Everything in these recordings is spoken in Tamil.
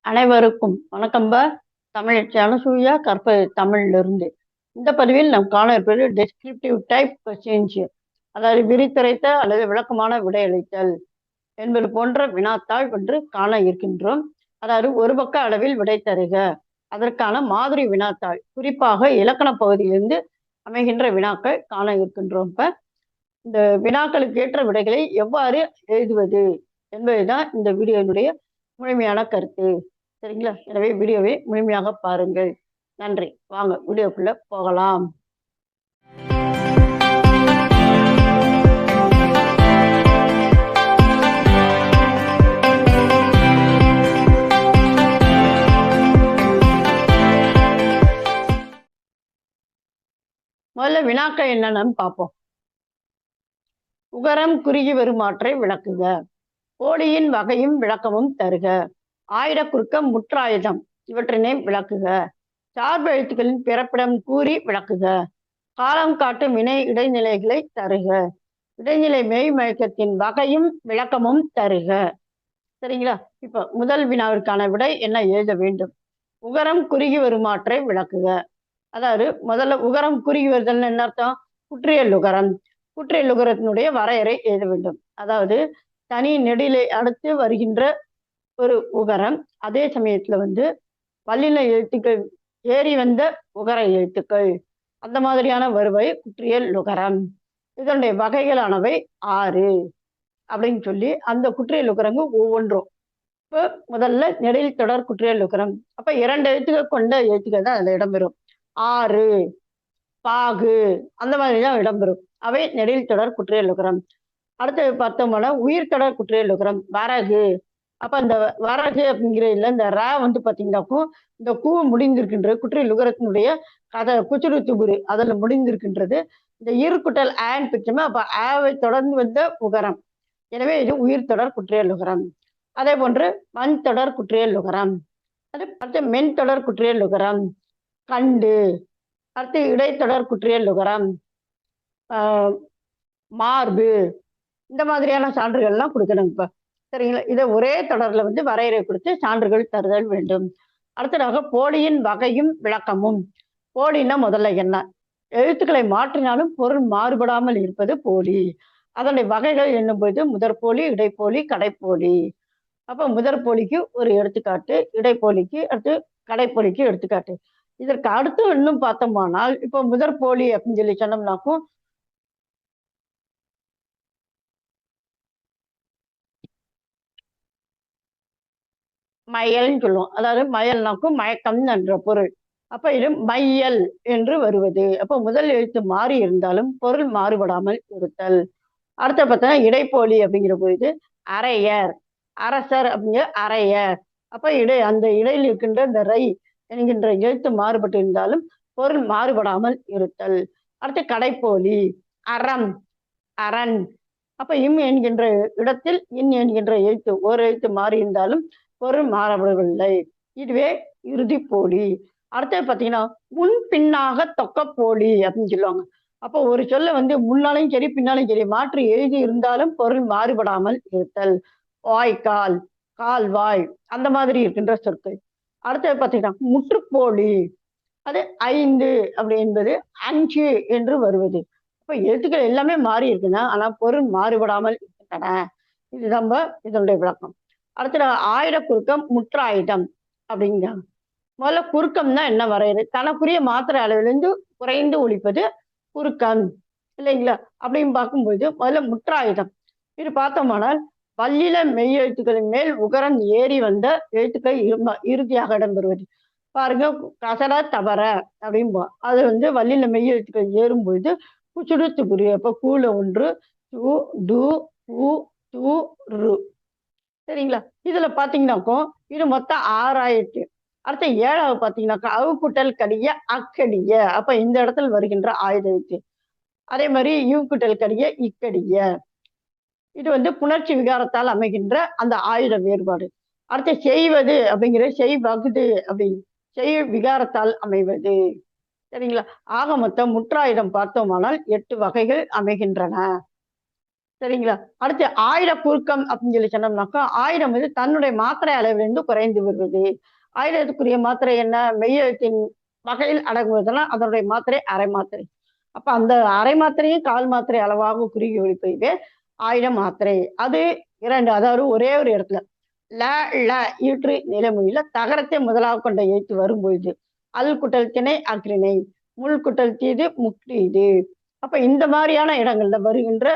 அனைவருக்கும் வணக்கம்ப. தமிழச்சி அனுசூயா கற்பது தமிழிலிருந்து. இந்த பதிவில் நாம் காண இருப்பது டெஸ்கிரிப்டிவ் டைப் கொஸ்டின்ஸ், அதாவது விரித்துரைத்த அல்லது விளக்கமான விடையளித்தல் என்பது போன்ற வினாத்தாள் ஒன்று காண இருக்கின்றோம். அதாவது ஒரு பக்க அளவில் விடை தருக, அதற்கான மாதிரி வினாத்தாள், குறிப்பாக இலக்கண பகுதியிலிருந்து அமைகின்ற வினாக்கள் காண இருக்கின்றோம். இப்ப இந்த வினாக்களுக்கு ஏற்ற விடைகளை எவ்வாறு எழுதுவது என்பதுதான் இந்த வீடியோனுடைய முழுமையான கருத்து. சரிங்களா? எனவே வீடியோவை முழுமையாக பாருங்கள். நன்றி. வாங்க வீடியோக்குள்ள போகலாம். முதல்ல வினாக்கள் என்னன்னு பார்ப்போம். உகரம் குறுகி வருமாற்றை விளக்குக. போலியின் வகையும் விளக்கமும் தருக. ஆயுத குறுக்கம் முற்றாயுதம் இவற்றினை விளக்குக. சார்பு எழுத்துக்களின் பிறப்பிடம் கூறி விளக்குக. காலம் காட்டும் வினை இடைநிலைகளை தருக. இடைநிலை மெய் மயக்கத்தின் வகையும் விளக்கமும் தருக. சரிங்களா? இப்ப முதல் வினாவிற்கான விடை என்ன எழுத வேண்டும்? உகரம் குறுகி வருமாற்றை விளக்குக. அதாவது முதல்ல உகரம் குறுகி வருதல்னு என்ன அர்த்தம்? குற்றியல் உகரம். குற்றியல் உகரத்தினுடைய வரையறை எழுத வேண்டும். அதாவது தனி நெடிலை அடுத்து வருகின்ற ஒரு உகரம், அதே சமயத்துல வல்லின எழுத்துக்கள் ஏறி வந்த உகர எழுத்துக்கள், அந்த மாதிரியான வருவை குற்றியல் உகரம். இதனுடைய வகைகளானவை 6 அப்படின்னு சொல்லி அந்த குற்றியல் உகரங்கள் ஒவ்வொன்றும். இப்போ முதல்ல நெடில் தொடர் குற்றியல் உகரம். அப்ப 2 எழுத்துக்கள் கொண்ட எழுத்துக்கள் தான் அதுல இடம்பெறும். 6, பாகு, அந்த மாதிரி தான் இடம்பெறும். அவை நெடில் தொடர் குற்றியல் உகரம். அடுத்தது பார்த்தோம்னா உயிர் தொடர் குற்றியல் உகரம். வரகு. அப்ப இந்த வரகு அப்படிங்கிறதுல இந்த ரா பார்த்தீங்கன்னாக்கும் இந்த கூ முடிந்திருக்கின்றது குற்றியல் உகரத்தினுடைய கதை குச்சுரு துபுரு அதுல முடிந்திருக்கின்றது. இந்த இருக்குட்டல் ஆன் பிச்சமே அப்ப ஆவை தொடர்ந்து வந்த உகரம். எனவே இது உயிர் தொடர் குற்றியல் உகரம். அதே போன்று மண் தொடர் குற்றியல் உகரம். அடுத்து மென் தொடர் குற்றியல் உகரம். கண்டு. அடுத்து இடைத்தொடர் குற்றியல் உகரம். மார்பு. இந்த மாதிரியான சான்றுகள்லாம் கொடுக்கணும். இப்ப சரிங்களா? இதை ஒரே தொடர்ல வரையறை கொடுத்து சான்றுகள் தருதல் வேண்டும். அடுத்ததாக போலியின் வகையும் விளக்கமும். போலின்னா முதல்ல என்ன? எழுத்துக்களை மாற்றினாலும் பொருள் மாறுபடாமல் இருப்பது போலி. அதனுடைய வகைகள் என்னும்போது முதற்போலி, இடைப்போலி, கடைப்போலி. அப்ப முதற்போலிக்கு ஒரு எடுத்துக்காட்டு, இடைப்போலிக்கு அடுத்து கடைப்போலிக்கு எடுத்துக்காட்டு. இதற்கு அடுத்து இன்னும் பார்த்தோம்னால் இப்போ முதற்போலி அப்படின்னு சொல்லி சொன்னோம்னாக்கும் மயல்னு சொல்லுவோம். அதாவது மயல்னாக்கும் மயக்கம் என்ற பொருள். அப்ப இது மையல் என்று வருவது. அப்ப முதல் எழுத்து மாறி இருந்தாலும் பொருள் மாறுபடாமல் இருத்தல். அடுத்த பார்த்தா இடைப்போலி அப்படிங்கிற பொழுது அரையர், அரசர் அப்படிங்கிற அரையர். அப்ப அந்த இடையில் இருக்கின்ற இந்த ரை என்கின்ற எழுத்து மாறுபட்டு இருந்தாலும் பொருள் மாறுபடாமல் இருத்தல். அடுத்து கடைப்போலி அறம், அரண். அப்ப இம் என்கின்ற இடத்தில் இன் என்கின்ற எழுத்து ஒரு எழுத்து மாறி இருந்தாலும் பொருள் மாறப்படவில்லை. இதுவே இறுதி போலி. அடுத்தது பார்த்தீங்கன்னா முன் பின்னாக தொக்க போலி அப்படின்னு சொல்லுவாங்க. அப்போ ஒரு சொல்ல முன்னாலையும் சரி பின்னாலையும் சரி மாற்றி எழுதி இருந்தாலும் பொருள் மாறுபடாமல் இருத்தல். வாய்க்கால், கால்வாய், அந்த மாதிரி இருக்கின்ற சொற்கள். அடுத்தது பார்த்தீங்கன்னா முற்றுப்போலி. அது 5 அப்படி என்பது 5 என்று வருவது. அப்ப எழுத்துக்கள் எல்லாமே மாறி இருக்குன்னா ஆனா பொருள் மாறுபடாமல் இருக்கின்றன. இது நம்ம இதனுடைய விளக்கம். அடுத்தது ஆயுத குறுக்கம் முற்றாயுதம் அப்படிங்கிறாங்க. முதல்ல குறுக்கம்னா என்ன வரையறை? தனக்குரிய மாத்திரை அளவிலிருந்து குறைந்து ஒழிப்பது குறுக்கம் இல்லைங்களா? அப்படின்னு பார்க்கும்போது முதல்ல முற்றாயுதம். இது பார்த்தோம்னால் வல்லில மெய் எழுத்துக்களின் மேல் உகரம் ஏறி வந்த எழுத்துக்கள் இறுதியாக இடம்பெறுவது. பாருங்க, கசர தவற அப்படிம்போம். அது வல்லில மெய் எழுத்துக்கள் ஏறும்பொழுது குச்சுடுத்து புரிய. அப்ப கூல 1 டு டு உ து ரு. சரிங்களா? இதுல பாத்தீங்கன்னாக்கும் இது மொத்தம் 6 அடுத்த 7வது பாத்தீங்கன்னாக்கா அவுக்குட்டல் கடிய அக்கடிய. அப்ப இந்த இடத்துல வருகின்ற ஆயுத எழுத்து. அதே மாதிரி யூக்குட்டல் கடிய இக்கடிய. இது புணர்ச்சி விகாரத்தால் அமைகின்ற அந்த ஆயுத வேறுபாடு. அடுத்து செய்வது அப்படிங்கிற செய்வகுது அப்படின்னு செய் விகாரத்தால் அமைவது. சரிங்களா? ஆக மொத்தம் முற்றாயுதம் பார்த்தோமானால் 8 வகைகள் அமைகின்றன. சரிங்களா? அடுத்து ஆயிர குறுக்கம் அப்படின்னு சொல்லி சொன்னோம்னாக்கா, ஆயிரம் வந்து தன்னுடைய மாத்திரை அளவிலிருந்து குறைந்து வருவது. ஆயிரத்துக்குரிய மாத்திரை என்ன? மெய்யெழுத்தின் வகையில் அடங்குவதெல்லாம் அதனுடைய மாத்திரை அரை மாத்திரை. அப்ப அந்த அரை மாத்திரையும் கால் மாத்திரை அளவாக குறுகி ஒலிப்பது ஆயிரம் மாத்திரை. அது 2 அதாவது ஒரே ஒரு இடத்துல ல, ள ஈற்று நிலைமொழியில தகரத்தை முதலாக கொண்ட எழுத்து வரும்பொழுது அல் குட்டல் திணை அஃறிணை, முள் குட்டல் தீது முற்றீது. அப்ப இந்த மாதிரியான இடங்கள்ல வருகின்ற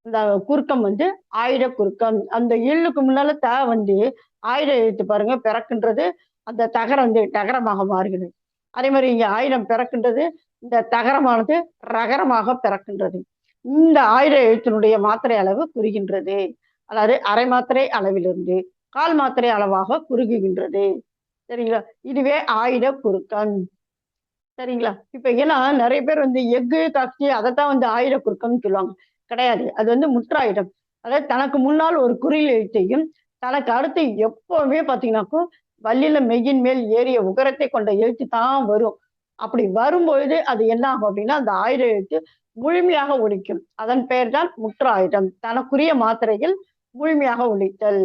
இந்த குறுக்கம் வந்து ஆயுத குறுக்கம். அந்த இல்லுக்கு முன்னால த வந்து ஆயுத எழுத்து பாருங்க பிறக்கின்றது, அந்த தகரம் வந்து டகரமாக மாறுகிறது. அதே மாதிரி இங்க ஆயுதம் பிறக்கின்றது, இந்த தகரமானது ரகரமாக பிறக்கின்றது. இந்த ஆயுத எழுத்தினுடைய மாத்திரை அளவு குறுகின்றது. அதாவது அரை மாத்திரை அளவிலிருந்து கால் மாத்திரை அளவாக குறுகுகின்றது. சரிங்களா? இதுவே ஆயுத குறுக்கம். சரிங்களா? இப்ப ஏன்னா நிறைய பேர் வந்து எஃகு, கக்சி அதைத்தான் வந்து ஆயுத குறுக்கம்னு சொல்லுவாங்க. கிடையாது. அது வந்து முற்றாயுதம். அதாவது தனக்கு முன்னால் ஒரு குறில் எழுத்தையும், தனக்கு அடுத்து எப்பவுமே பார்த்தீங்கன்னாக்கும், வல்லில மெய்யின் மேல் ஏறிய உகரத்தை கொண்ட எழுத்து தான் வரும். அப்படி வரும்பொழுது அது என்ன ஆகும் அப்படின்னா, அந்த ஆயுத எழுத்து முழுமையாக ஒலிக்கும். அதன் பெயர் தான் முற்றாயுதம். தனக்குரிய மாத்திரையில் முழுமையாக ஒலித்தல்.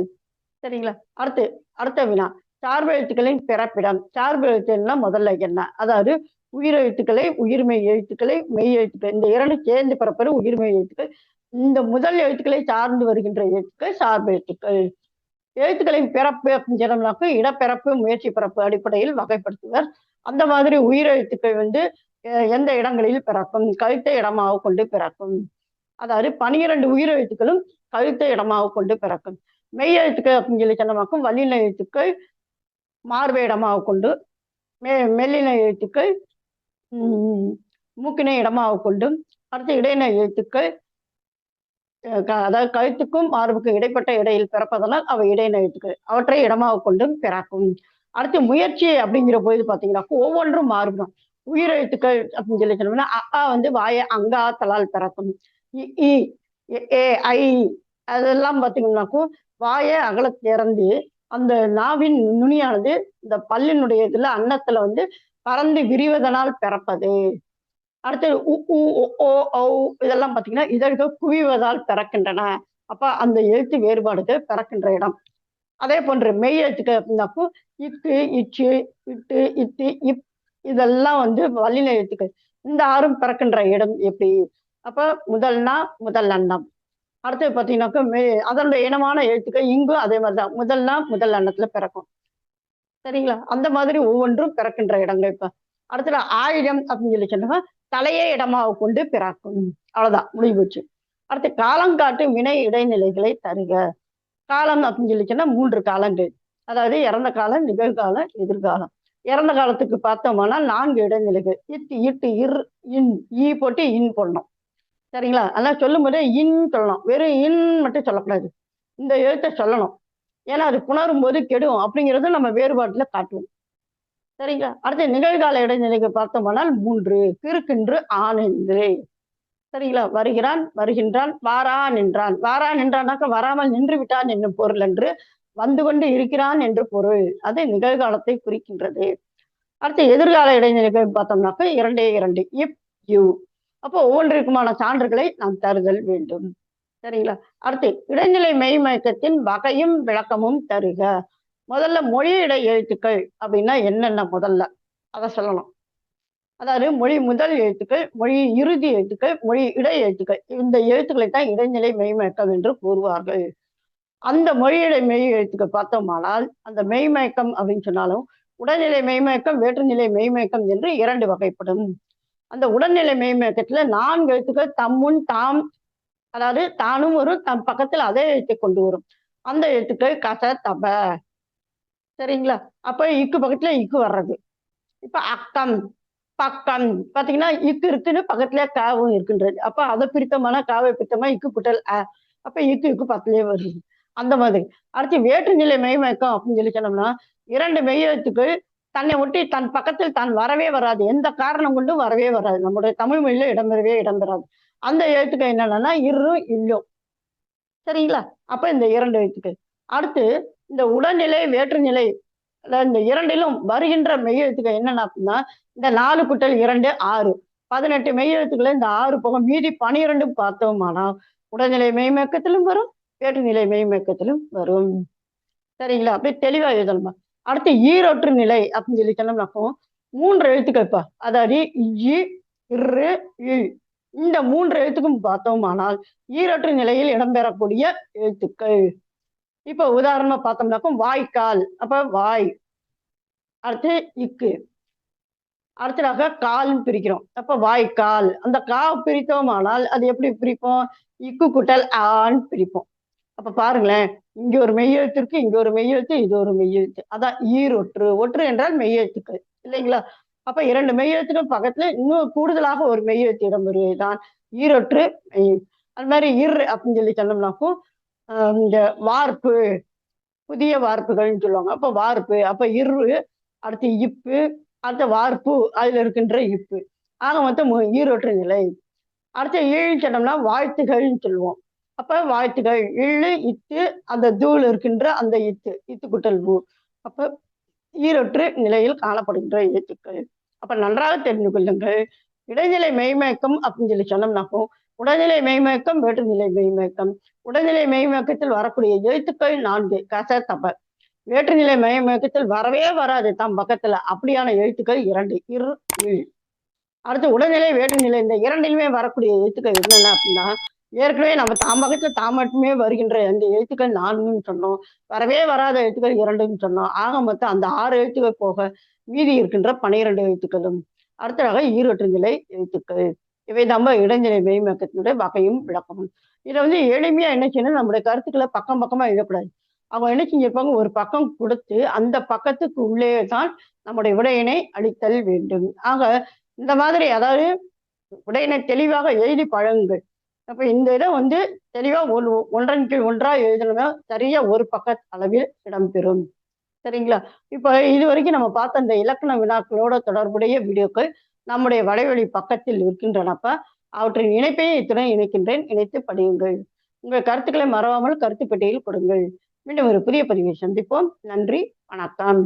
சரிங்களா? அடுத்து அடுத்த வினா. சார்பு எழுத்துக்களின் பிறப்பிடம். சார்பு எழுத்துன்னா முதல்ல என்ன? அதாவது உயிரெழுத்துக்களை, உயிர்மெய் எழுத்துக்களை, மெய் எழுத்துக்கள் இந்த 2 சேர்ந்து பிறப்பது உயிர்மெய் எழுத்துக்கள். இந்த முதல் எழுத்துக்களை சார்ந்து வருகின்ற எழுத்துக்கள் சார்பு எழுத்துக்கள். எழுத்துக்களின் பிறப்பு அப்படின்னு சொன்னோம்னாக்க இடப்பிறப்பு, முயற்சி பிறப்பு அடிப்படையில் வகைப்படுத்துவர். அந்த மாதிரி உயிரெழுத்துக்கள் வந்து எந்த இடங்களில் பிறக்கும்? கழுத்தை இடமாக கொண்டு பிறக்கும். அதாவது 12 உயிரெழுத்துக்களும் கழுத்தை இடமாக கொண்டு பிறக்கும். மெய் எழுத்துக்கள் அப்படின்னு சொல்லி சொன்னோம்னாக்கும் வல்லின எழுத்துக்கள் மார்பை இடமாக கொண்டு, மெல்லின எழுத்துக்கள் மூக்கினை இடமாக கொண்டும், அடுத்து இடையின எழுத்துக்கள் அதாவது கழுத்துக்கும் மார்புக்கும் இடைப்பட்ட இடையில் பிறப்பதனால் அவை இடையின எழுத்துக்கள். அவற்றை இடமாக கொண்டும் பிறக்கும். அடுத்து முயற்சி அப்படிங்கிற பொழுது பார்த்தீங்கன்னாக்கா ஒவ்வொன்றும் மாறுபடும். உயிரெழுத்துக்கள் அப்படின்னு சொல்லி சொன்னோம்னா அ வந்து வாயை அங்கா தலால் பிறக்கும். இ, ஏ, ஐ அதெல்லாம் பார்த்தீங்கன்னாக்கும் வாயை அகல திறந்து அந்த நாவின் நுனியானது இந்த பல்லினுடைய இதுல அன்னத்துல வந்து பறந்து விரிவதனால் பிறப்பது. அடுத்தது உ, உ, ஓ, ஔ இதெல்லாம் பார்த்தீங்கன்னா இதழ்கள் குவிவதால் பிறக்கின்றன. அப்ப அந்த எழுத்து வேறுபாடுகள் பிறக்கின்ற இடம். அதே போன்று மெய் எழுத்துக்கள் அப்படின்னாக்கோ இக்கு, இச்சு, இட்டு, இத்து, இப் இதெல்லாம் வந்து வல்லின எழுத்துக்கள். இந்த 6ம் பிறக்கின்ற இடம் எப்படி? அப்ப முதல்னா முதல் அன்னம். அடுத்தது பார்த்தீங்கன்னாக்கா அதனுடைய இனமான எழுத்துக்கள் இங்கும் அதே மாதிரிதான். முதல்னா முதல் அன்னத்துல பிறக்கும். சரிங்களா? அந்த மாதிரி ஒவ்வொன்றும் பிறக்கின்ற இடங்கள் இப்ப. அடுத்தது ஆயிரம் அப்படின்னு சொல்லி சொன்னா தலையே இடமாக கொண்டு பிறக்கும். அவ்வளவுதான் முடிவு போச்சு. அடுத்து காலங்காட்டு வினை இடைநிலைகளை தருக. காலம் அப்படின்னு சொல்லி சொன்னா 3 காலங்கள். அதாவது இறந்த காலம், நிகழ்காலம், எதிர்காலம். இறந்த காலத்துக்கு பார்த்தோம்னா 4 இடைநிலைகள். இட்டு, இட்டு, இன், ஈ போட்டு இன் போடணும். சரிங்களா? அதெல்லாம் சொல்லும் போதே இன் சொல்லணும். வெறும் இன் மட்டும் சொல்லக்கூடாது. இந்த எழுத்தை சொல்லணும். ஏன்னா அது புணரும் போது கெடும் அப்படிங்கிறத நம்ம வேறுபாட்டுல காட்டுவோம். சரிங்களா? அடுத்து நிகழ்கால இடைநிலைக்கு பார்த்தோம்னால் 3 கிறுக்கின்று ஆனென்று. சரிங்களா? வருகிறான், வருகின்றான், வாரான் என்றான். வாரான் என்றானாக்க வராமல் நின்று விட்டான் என்னும் பொருள் என்று, வந்து கொண்டு இருக்கிறான் என்று பொருள். அது நிகழ்காலத்தை குறிக்கின்றது. அடுத்து எதிர்கால இடைநிலைகள் பார்த்தோம்னாக்க 2 2 இப் யூ. அப்போ ஒவ்வொன்றிற்குமான சான்றுகளை நாம் தருதல் வேண்டும். சரிங்களா? அடுத்து இடைநிலை மெய்மயக்கத்தின் வகையும் விளக்கமும் தருக. முதல்ல மொழி இடை எழுத்துக்கள் அப்படின்னா என்னென்ன முதல்ல அதை சொல்லணும். அதாவது மொழி முதல் எழுத்துக்கள், மொழி இறுதி எழுத்துக்கள், மொழி இடை எழுத்துக்கள். இந்த எழுத்துக்களை தான் இடைநிலை மெய்மயக்கம் என்று கூறுவார்கள். அந்த மொழியிடை மெய் எழுத்துக்கள் பார்த்தோமானால் அந்த மெய்மயக்கம் அப்படின்னு சொன்னாலும் உடல்நிலை மெய்மயக்கம், வேற்றுநிலை மெய்மயக்கம் என்று 2 வகைப்படும். அந்த உடல்நிலை மெய்மயக்கத்துல 4 எழுத்துக்கள் தம்முன் தாம், அதாவது தானும் வரும், தம் பக்கத்தில் அதே எழுத்தை கொண்டு வரும். அந்த எழுத்துக்கள் கச தப. சரிங்களா? அப்ப இக்கு பக்கத்துல இக்கு வர்றது. இப்ப அக்கம், பக்கம் பாத்தீங்கன்னா இக்கு இருக்குன்னு பக்கத்துல காவும் இருக்கின்றது. அப்ப அதை பிரித்தமான காவை பிரித்தமா இக்கு குட்டல் அப்ப இக்கு இக்கு பக்கத்துலயே வருது. அந்த மாதிரி. அடுத்து வேற்றுநிலை மெய்மயக்கம் அப்படின்னு சொல்லி சொன்னோம்னா 2 மெய்யெழுத்துக்கள் தன்னை ஒட்டி தன் பக்கத்தில் தான் வரவே வராது. எந்த காரணம் கொண்டும் வரவே வராது. நம்முடைய தமிழ் மொழியில இடம்பெறாது. அந்த எழுத்துக்கள் என்னன்னா இரும், இல்லும். சரிங்களா? அப்ப இந்த 2 எழுத்துக்கள். அடுத்து இந்த உடல்நிலை, வேற்றுநிலை இந்த 2லும் வருகின்ற மெய்யெழுத்துக்கள் என்னென்ன அப்படின்னா இந்த 4 கூட்டல் 2 6. 18 மெய்யெழுத்துக்களை இந்த 6 போக மீதி 12 பார்த்தோமானா உடல்நிலை மெய்மயக்கத்திலும் வரும், வேற்றுநிலை மெய்மயக்கத்திலும் வரும். சரிங்களா? அப்படியே தெளிவா எழுதணுமா. அடுத்து ஈரொற்று நிலை அப்படின்னு சொல்லி சொன்னோம்னாக்கும் 3 எழுத்துக்கள்ப்பா. அதாவது இ, ரு, இல். இந்த 3 எழுத்துக்கும் பார்த்தோமானால் ஈரொற்று நிலையில் இடம்பெறக்கூடிய எழுத்துக்கள். இப்ப உதாரணமா பார்த்தோம்னாக்கும் வாய்க்கால். அப்ப வாய். அடுத்து இக்கு. அடுத்ததாக கால்னு பிரிக்கிறோம். அப்ப வாய்க்கால். அந்த கா பிரித்தோமானால் அது எப்படி பிரிப்போம்? இக்கு கூட்டல் ஆன்னு பிரிப்போம். அப்ப பாருங்களேன், இங்க ஒரு மெய்யெழுத்து இருக்கு, இங்க ஒரு மெய்யெழுத்து, இது ஒரு மெய்யெழுத்து. அதான் ஈரொற்று. ஒற்று என்றால் மெய்யெழுத்துக்கள் இல்லைங்களா? அப்ப 2 மெய்யெழுத்துக்கள் பக்கத்துல இன்னும் கூடுதலாக ஒரு மெய்யெழுத்து இடம் வருவதுதான் ஈரொற்று மெய். அது மாதிரி அப்படின்னு சொல்லி சொன்னோம்னாக்கும் இந்த வார்ப்பு, புதிய வார்ப்புகள்னு சொல்லுவாங்க. அப்ப வார்ப்பு, அப்ப அடுத்து இப்பு, அடுத்த வார்ப்பு, அதுல இருக்கின்ற இப்பு. ஆக மொத்தம் ஈரொற்று நிலை. அடுத்து ஈழ்ன்னு சொன்னோம்னா வாழ்த்துகள்னு சொல்லுவோம். அப்ப வாழ்த்துகள் இள்ளு இத்து, அந்த தூள் இருக்கின்ற அந்த இத்து குட்டல் ஊ. அப்ப ஈரொற்று நிலையில் காணப்படுகின்ற எழுத்துக்கள். அப்ப நன்றாக தெரிந்து கொள்ளுங்கள். இடைநிலை மெய்மயக்கம் அப்படின்னு சொல்லி சொன்னோம்னாக்கும் உடல்நிலை மெய்மயக்கம், வேற்றுநிலை மெய்மயக்கம். உடல்நிலை மெய்மயக்கத்தில் வரக்கூடிய எழுத்துக்கள் 4 கச தப. வேற்றுநிலை மெய்மயக்கத்தில் வரவே வராது தம் பக்கத்துல அப்படியான எழுத்துக்கள் 2 இர் இல். அடுத்து உடல்நிலை வேற்றுநிலை இந்த இரண்டிலுமே வரக்கூடிய எழுத்துக்கள் என்னென்ன அப்படின்னா ஏற்கனவே நம்ம தாம் பக்கத்துல தாம் மட்டுமே வருகின்ற அந்த எழுத்துக்கள் 4ன்னு சொன்னோம். வரவே வராத எழுத்துக்கள் 2ன்னு சொன்னோம். ஆக மொத்தம் அந்த 6 எழுத்துக்கள் போக மீதி இருக்கின்ற 12 எழுத்துக்களும். அடுத்ததாக ஈரொற்று நிலை எழுத்துக்கள். இவை நம்ம இடைநிலை மெய்மயக்கத்தினுடைய வகையும் விளக்கமும். இதை வந்து எளிமையா என்ன செய்யணும், நம்முடைய கருத்துக்களை பக்கம் பக்கமா எழுதக்கூடாது. அவங்க என்ன செஞ்சிருப்பாங்க, ஒரு பக்கம் கொடுத்து அந்த பக்கத்துக்கு உள்ளே தான் நம்முடைய விடையினை அளித்தல் வேண்டும். ஆக இந்த மாதிரி அதாவது விடையினை தெளிவாக எழுதி பழகுங்கள். அப்ப இந்த இதை வந்து தெளிவா ஒன்றன் கீழ் ஒன்றா எழுதணும்னா சரியா ஒரு பக்க அளவில் இடம்பெறும். சரிங்களா? இப்ப இது வரைக்கும் நம்ம பார்த்த இந்த இலக்கண வினாக்களோட தொடர்புடைய வீடியோக்கள் நம்முடைய வலைவழி பக்கத்தில் இருக்கின்றனப்ப அவற்றின் இணைப்பையும் இத்துடன் இணைக்கின்றேன். இணைத்து படியுங்கள். உங்கள் கருத்துக்களை மறவாமல் கருத்து பெட்டியில் கொடுங்கள். மீண்டும் ஒரு புதிய பதிவை சந்திப்போம். நன்றி, வணக்கம்.